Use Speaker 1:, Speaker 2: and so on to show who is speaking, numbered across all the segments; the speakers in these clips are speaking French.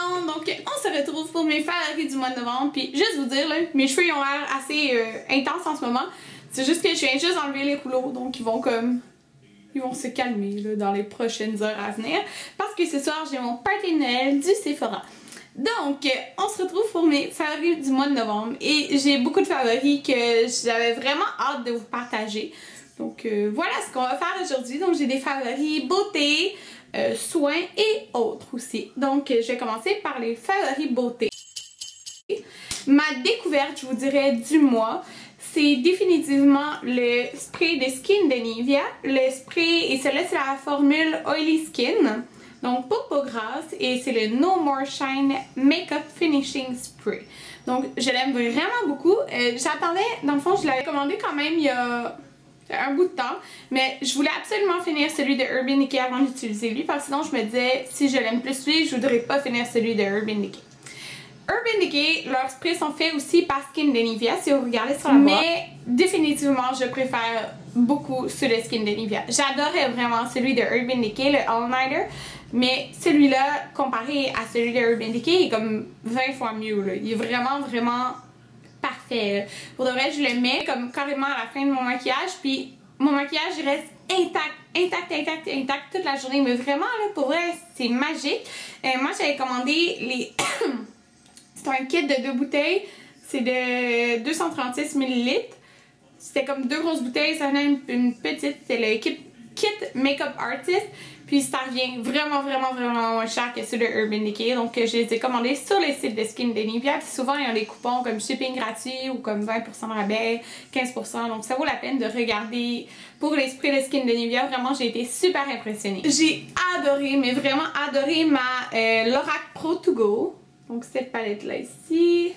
Speaker 1: monde, donc on se retrouve pour mes favoris du mois de novembre. Puis juste vous dire, là, mes cheveux ils ont l'air assez intenses en ce moment. C'est juste que je viens juste d'enlever les rouleaux, donc ils vont se calmer là, dans les prochaines heures à venir. Parce que ce soir j'ai mon party de Noël du Sephora. Donc on se retrouve pour mes favoris du mois de novembre. Et j'ai beaucoup de favoris que j'avais vraiment hâte de vous partager. Donc voilà ce qu'on va faire aujourd'hui. Donc j'ai des favoris beauté, soins et autres aussi. Donc je vais commencer par les favoris beauté. Ma découverte, je vous dirais, du mois, c'est définitivement le spray de Skin de Nivea. Le spray, et celui-là c'est la formule Oily Skin. Donc pour peau grasse, et c'est le No More Shine Makeup Finishing Spray. Donc je l'aime vraiment beaucoup. J'attendais, dans le fond je l'avais commandé quand même il y a un bout de temps, mais je voulais absolument finir celui de Urban Decay avant d'utiliser lui, parce que sinon je me disais si je l'aime plus lui, je voudrais pas finir celui de Urban Decay. Urban Decay, leurs sprays sont faits aussi par Skin de Nivea si vous regardez sur la boîte. Mais définitivement je préfère beaucoup celui de Skin de Nivea. J'adorais vraiment celui de Urban Decay, le All Nighter, mais celui-là comparé à celui de Urban Decay il est comme 20 fois mieux là. Il est vraiment parfait. Pour de vrai, je le mets comme carrément à la fin de mon maquillage, puis mon maquillage il reste intact toute la journée, mais vraiment là, pour vrai, c'est magique. Moi j'avais commandé les c'est un kit de 2 bouteilles, c'est de 236 ml. C'était comme 2 grosses bouteilles, ça venait une petite, c'est le kit Makeup Artist. Puis ça revient vraiment moins cher que ceux de Urban Decay. Donc je les ai commandés sur le site de Skin de Nivea. Puis souvent ils ont des coupons comme shipping gratuit ou comme 20% de rabais, 15%. Donc ça vaut la peine de regarder pour les sprays de Skin de Nivea. Vraiment j'ai été super impressionnée. J'ai adoré, mais vraiment adoré ma Lorac Pro To Go. Donc cette palette là ici.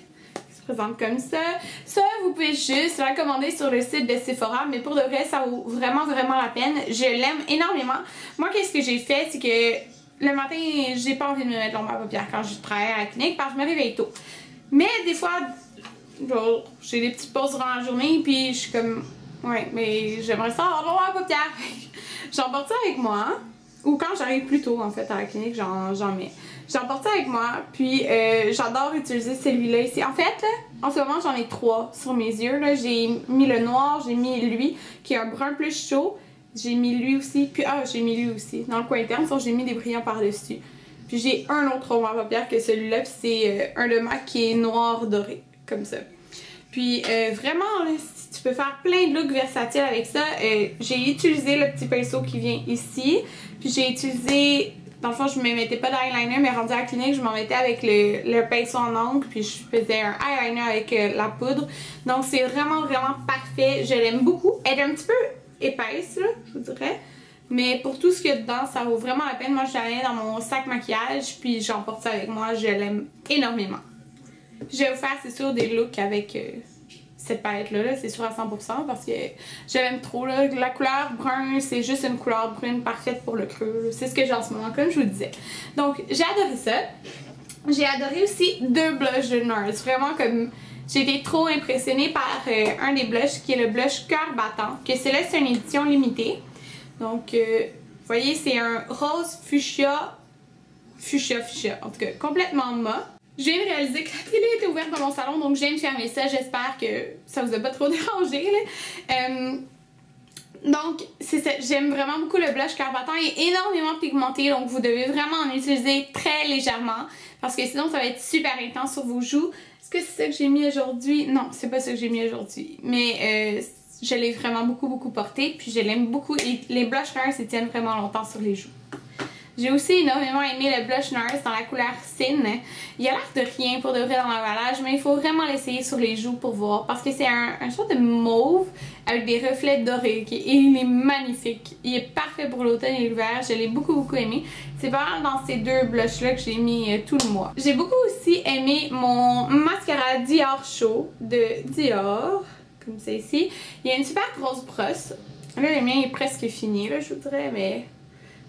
Speaker 1: Présente comme ça. Ça, vous pouvez juste la commander sur le site de Sephora, mais pour de vrai, ça vaut vraiment la peine. Je l'aime énormément. Moi, qu'est-ce que j'ai fait, c'est que le matin, j'ai pas envie de me mettre l'ombre à paupières quand je travaille à la clinique parce que je me réveille tôt. Mais des fois, j'ai des petites pauses durant la journée, puis je suis comme, ouais, mais j'aimerais ça avoir l'ombre à paupières. J'emporte ça avec moi, ou quand j'arrive plus tôt, en fait, à la clinique, j'en mets. J'emporte ça avec moi, puis j'adore utiliser celui-là ici. En fait, là, en ce moment, j'en ai 3 sur mes yeux. J'ai mis le noir, j'ai mis lui, qui est un brun plus chaud. J'ai mis lui aussi, puis j'ai mis lui aussi. Dans le coin interne, j'ai mis des brillants par-dessus. Puis j'ai un autre rouge à paupières que celui-là, puis c'est un de MAC qui est noir doré, comme ça. Puis vraiment, là, si tu peux faire plein de looks versatiles avec ça, j'ai utilisé le petit pinceau qui vient ici. Puis j'ai utilisé... Dans le fond, je ne me mettais pas d'eyeliner, mais rendu à la clinique, je m'en mettais avec le pinceau en ongle, puis je faisais un eyeliner avec la poudre. Donc c'est vraiment parfait. Je l'aime beaucoup. Elle est un petit peu épaisse, là, je vous dirais. Mais pour tout ce qu'il y a dedans, ça vaut vraiment la peine. Moi, je l'ai dans mon sac maquillage, puis j'emporte ça avec moi. Je l'aime énormément. Je vais vous faire, c'est sûr, des looks avec... cette palette-là, c'est sûr à 100% parce que je l'aime trop. Là. La couleur brun, c'est juste une couleur brune parfaite pour le creux. C'est ce que j'ai en ce moment, comme je vous le disais. Donc, j'ai adoré ça. J'ai adoré aussi 2 blushs de NARS. Vraiment comme... J'ai été trop impressionnée par un des blushs qui est le blush Cœur Battant. Que celui-là, c'est une édition limitée. Donc, vous voyez, c'est un rose fuchsia. En tout cas, complètement mat. Je viens de réaliser que la télé était ouverte dans mon salon, donc je viens de fermer ça. J'espère que ça vous a pas trop dérangé. Donc, c'est ça. J'aime vraiment beaucoup le blush Cœur Battant. Il est énormément pigmenté, donc vous devez vraiment en utiliser très légèrement. Parce que sinon, ça va être super intense sur vos joues. Est-ce que c'est ça que j'ai mis aujourd'hui? Non, c'est pas ça que j'ai mis aujourd'hui. Mais je l'ai vraiment beaucoup porté. Puis je l'aime beaucoup. Et les blush NARS se tiennent vraiment longtemps sur les joues. J'ai aussi énormément aimé le blush NARS dans la couleur Sin. Il a l'air de rien pour de vrai dans l'emballage, mais il faut vraiment l'essayer sur les joues pour voir. Parce que c'est un genre de mauve avec des reflets dorés. Et il est magnifique. Il est parfait pour l'automne et l'hiver. Je l'ai beaucoup aimé. C'est vraiment dans ces 2 blushs-là que j'ai mis tout le mois. J'ai beaucoup aussi aimé mon mascara Dior Show de Dior. Comme ça ici. Il y a une super grosse brosse. Là, le mien est presque fini, là, je vous dirais, mais...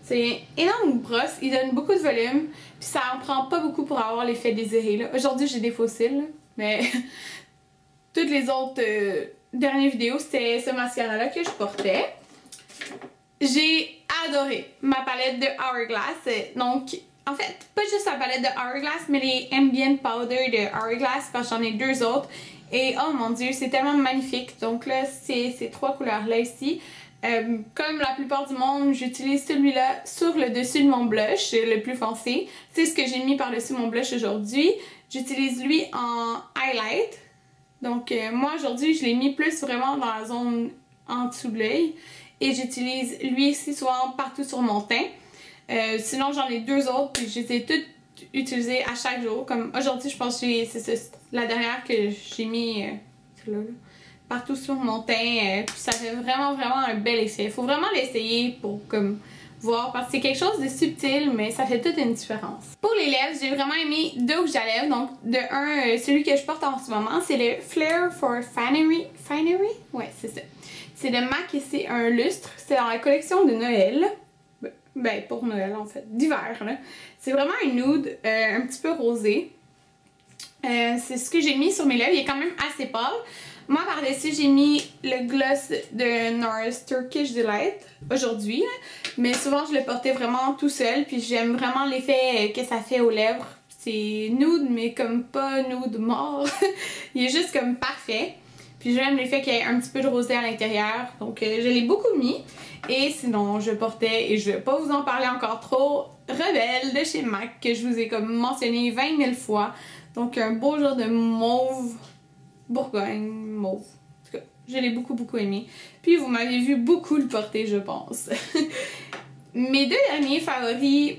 Speaker 1: C'est une énorme brosse, il donne beaucoup de volume, puis ça en prend pas beaucoup pour avoir l'effet désiré. Aujourd'hui, j'ai des faux cils, là, mais toutes les autres dernières vidéos, c'était ce mascara-là que je portais. J'ai adoré ma palette de Hourglass. Donc, en fait, pas juste la palette de Hourglass, mais les Ambient Powder de Hourglass, parce que j'en ai deux autres. Et oh mon dieu, c'est tellement magnifique. Donc là, c'est ces trois couleurs-là ici. Comme la plupart du monde, j'utilise celui-là sur le dessus de mon blush, le plus foncé. C'est ce que j'ai mis par-dessus mon blush aujourd'hui. J'utilise lui en highlight. Donc moi aujourd'hui, je l'ai mis plus vraiment dans la zone en dessous de l'œil. Et j'utilise lui ici souvent partout sur mon teint. Sinon j'en ai deux autres, puis je les ai toutes utilisées à chaque jour. Comme aujourd'hui, je pense que c'est la dernière que j'ai mis là, partout sur mon teint. Puis ça fait vraiment un bel effet. Il faut vraiment l'essayer pour comme voir, parce que c'est quelque chose de subtil, mais ça fait toute une différence. Pour les lèvres, j'ai vraiment aimé deux rouges à lèvres. Donc de un, celui que je porte en ce moment, c'est le Flair for Finery. Finery? Ouais, c'est ça. C'est de MAC et c'est un lustre. C'est dans la collection de Noël. Ben, pour Noël en fait, d'hiver là. C'est vraiment un nude un petit peu rosé. C'est ce que j'ai mis sur mes lèvres. Il est quand même assez pâle. Moi par-dessus, j'ai mis le gloss de NARS Turkish Delight aujourd'hui. Mais souvent, je le portais vraiment tout seul. Puis j'aime vraiment l'effet que ça fait aux lèvres. C'est nude, mais comme pas nude mort. Il est juste comme parfait. Puis j'aime l'effet qu'il y ait un petit peu de rosé à l'intérieur. Donc je l'ai beaucoup mis. Et sinon, je portais, et je vais pas vous en parler encore trop, Rebelle de chez MAC, que je vous ai comme mentionné 20 000 fois. Donc un beau genre de mauve, Bourgogne mauve. En tout cas, je l'ai beaucoup aimé. Puis vous m'avez vu beaucoup le porter, je pense. Mes deux derniers favoris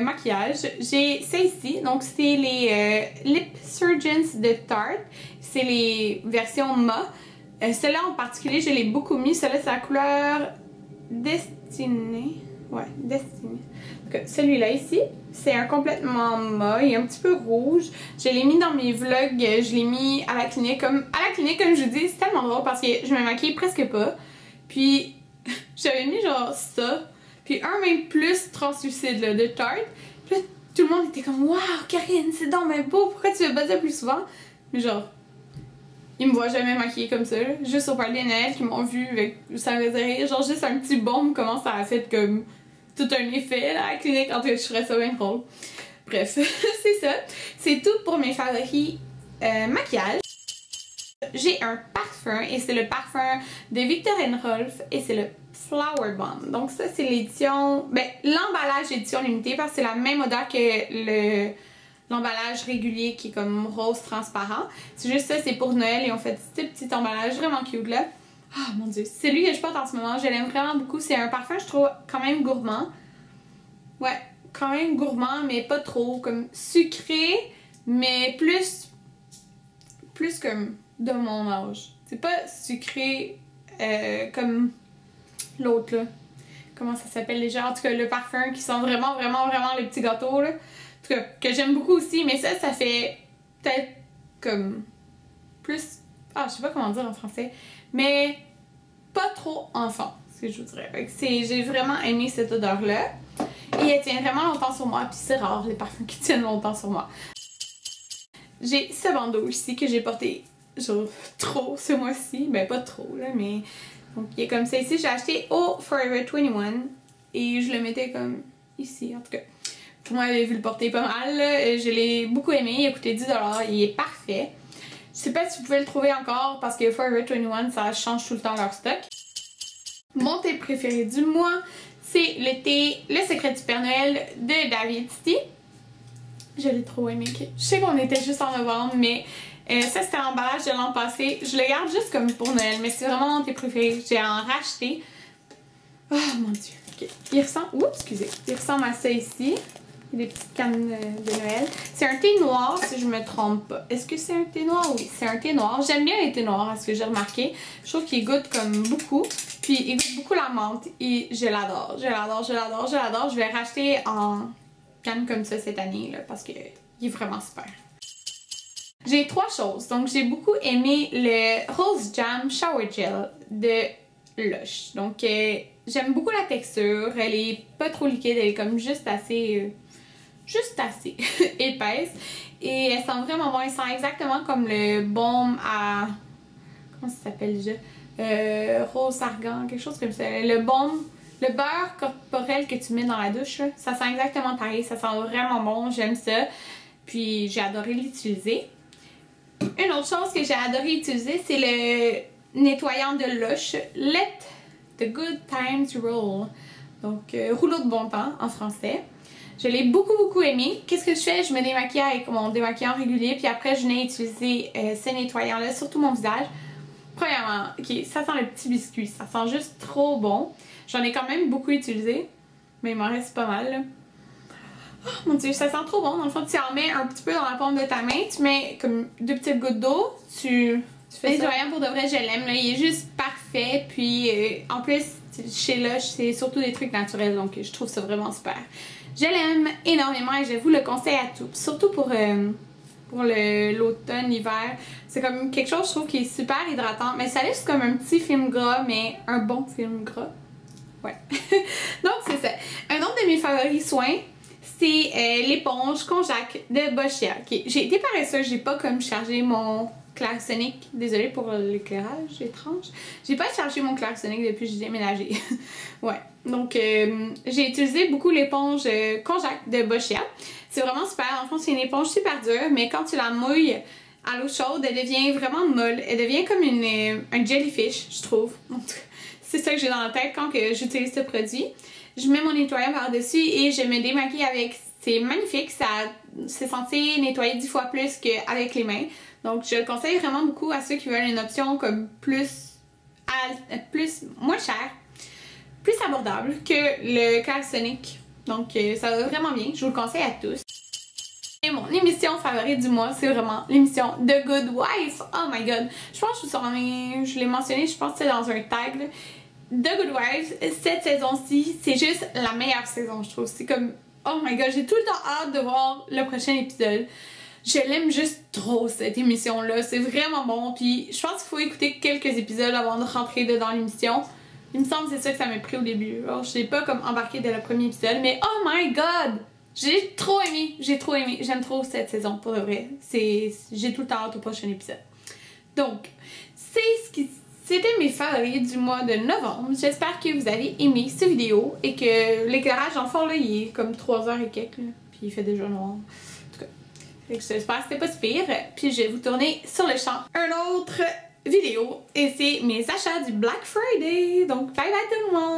Speaker 1: maquillage, j'ai celle-ci. Donc c'est les Lip Surgeons de Tarte. C'est les versions mat. Celle-là en particulier, je l'ai beaucoup mis. Celle-là, c'est la couleur Destinée. Ouais, Destinée. Celui-là ici, c'est un complètement mat. Il est un petit peu rouge. Je l'ai mis dans mes vlogs. Je l'ai mis à la clinique. Comme je vous dis, c'est tellement drôle parce que je me maquille presque pas. Puis, j'avais mis genre ça. Puis un même plus translucide là, de Tarte. Puis là, tout le monde était comme « Waouh, Karine, c'est donc bien beau. Pourquoi tu fais pas ça plus souvent? » Mais genre... Ils me voient jamais maquillée comme ça, là. Juste au party de Noël qu'ils m'ont vu avec, ça me faisait rire, genre juste un petit baume, comment ça a fait comme tout un effet là, à la clinique, en tout cas je ferais ça bien drôle. Bref, c'est ça. C'est tout pour mes favoris maquillage. J'ai un parfum et c'est le parfum de Viktor & Rolf et c'est le Flower Bomb. Donc ça c'est l'édition, ben l'emballage édition limitée parce que c'est la même odeur que l'emballage régulier qui est comme rose transparent. C'est juste ça, c'est pour Noël et on fait ce petit emballage vraiment cute là. Oh mon dieu, c'est celui que je porte en ce moment, je l'aime vraiment beaucoup. C'est un parfum je trouve quand même gourmand. Ouais, quand même gourmand mais pas trop, comme sucré mais plus comme de mon âge. C'est pas sucré comme l'autre là. Comment ça s'appelle déjà? En tout cas le parfum qui sent vraiment les petits gâteaux là. En tout cas, que j'aime beaucoup aussi, mais ça fait peut-être comme plus... Ah, je sais pas comment dire en français, mais pas trop enfant, ce que je vous dirais. J'ai vraiment aimé cette odeur-là. Et elle tient vraiment longtemps sur moi, puis c'est rare les parfums qui tiennent longtemps sur moi. J'ai ce bandeau ici que j'ai porté genre trop ce mois-ci, ben pas trop là, mais... Donc il est comme ça ici, j'ai acheté au Forever 21 et je le mettais comme ici en tout cas. Vous m'avez vu le porter pas mal, je l'ai beaucoup aimé, il a coûté 10$, il est parfait. Je sais pas si vous pouvez le trouver encore parce que Forever 21 ça change tout le temps leur stock. Mon thé préféré du mois, c'est le thé Le Secret du Père Noël de David City. Je l'ai trop aimé. Je sais qu'on était juste en novembre, mais ça c'était l'emballage de l'an passé. Je le garde juste comme pour Noël, mais c'est vraiment mon thé préféré. J'ai en racheté. Oh mon dieu. Okay. Il ressemble... Oups, excusez. Il ressemble à ça ici. Des petites cannes de Noël. C'est un thé noir si je me trompe pas. Est-ce que c'est un thé noir? Oui, c'est un thé noir. J'aime bien les thés noirs, à ce que j'ai remarqué. Je trouve qu'il goûte comme beaucoup. Puis il goûte beaucoup la menthe et je l'adore. Je l'adore. Je vais racheter en canne comme ça cette année là, parce qu'il est vraiment super. J'ai trois choses. Donc j'ai beaucoup aimé le Rose Jam Shower Gel de Lush. Donc j'aime beaucoup la texture. Elle est pas trop liquide. Elle est comme juste assez épaisse. Et elle sent vraiment bon. Elle sent exactement comme le baume à... Comment ça s'appelle déjà? Rose argan, quelque chose comme ça. Le baume Le beurre corporel que tu mets dans la douche, là, ça sent exactement pareil. Ça sent vraiment bon, j'aime ça. Puis j'ai adoré l'utiliser. Une autre chose que j'ai adoré utiliser, c'est le nettoyant de Lush. Let the good times roll. Donc, rouleau de bon temps en français. Je l'ai beaucoup aimé. Qu'est-ce que je fais? Je me démaquille avec mon démaquillant régulier. Puis après, je n'ai utilisé ce nettoyant-là sur tout mon visage. Premièrement, ok, ça sent le petit biscuit. Ça sent juste trop bon. J'en ai quand même beaucoup utilisé. Mais il m'en reste pas mal, là. Oh mon dieu, ça sent trop bon. Dans le fond, tu en mets un petit peu dans la paume de ta main. Tu mets comme 2 petites gouttes d'eau. Tu fais ça. Nettoyant pour de vrai, je l'aime. Il est juste parfait. Puis en plus, chez Lush, c'est surtout des trucs naturels. Donc je trouve ça vraiment super. Je l'aime énormément et je vous le conseille à tous. Surtout pour l'automne, l'hiver. C'est comme quelque chose, je trouve, qui est super hydratant. Mais ça laisse comme un petit film gras, mais un bon film gras. Ouais. Donc c'est ça. Un autre de mes favoris soins, c'est l'éponge Konjac de Boscia. Okay. J'ai été paresseuse, j'ai pas comme chargé mon Clarisonic. Désolée pour l'éclairage étrange. J'ai pas chargé mon Clarisonic depuis que j'ai déménagé. Ouais. Donc j'ai utilisé beaucoup l'éponge Konjac de Boscia. C'est vraiment super. En fait, c'est une éponge super dure, mais quand tu la mouilles à l'eau chaude, elle devient vraiment molle. Elle devient comme un jellyfish, je trouve. C'est ça que j'ai dans la tête quand j'utilise ce produit. Je mets mon nettoyant par-dessus et je me démaquille avec. C'est magnifique, c'est censé nettoyer 10 fois plus qu'avec les mains. Donc je le conseille vraiment beaucoup à ceux qui veulent une option comme moins chère, plus abordable que le Clarisonic. Donc ça va vraiment bien, je vous le conseille à tous. Et mon émission favorite du mois, c'est vraiment l'émission The Good Wife. Oh my god, je pense que je l'ai mentionné, je pense que c'est dans un tag là. The Good Wife, cette saison-ci, c'est juste la meilleure saison, je trouve. C'est comme, oh my god, j'ai tout le temps hâte de voir le prochain épisode. Je l'aime juste trop, cette émission-là. C'est vraiment bon. Puis je pense qu'il faut écouter quelques épisodes avant de rentrer dedans l'émission. Il me semble que c'est ça que ça m'a pris au début. Alors, je n'ai pas comme embarqué dès le premier épisode, mais oh my god! J'ai trop aimé, J'aime trop cette saison, pour de vrai. J'ai tout le temps hâte au prochain épisode. Donc, c'était mes favoris du mois de novembre. J'espère que vous avez aimé cette vidéo et que l'éclairage, en fond, là, il est comme 3h et quelques, là, puis il fait déjà noir. En tout cas, j'espère que c'était pas si pire. Puis je vais vous tourner sur le champ une autre vidéo et c'est mes achats du Black Friday. Donc, bye bye tout le monde!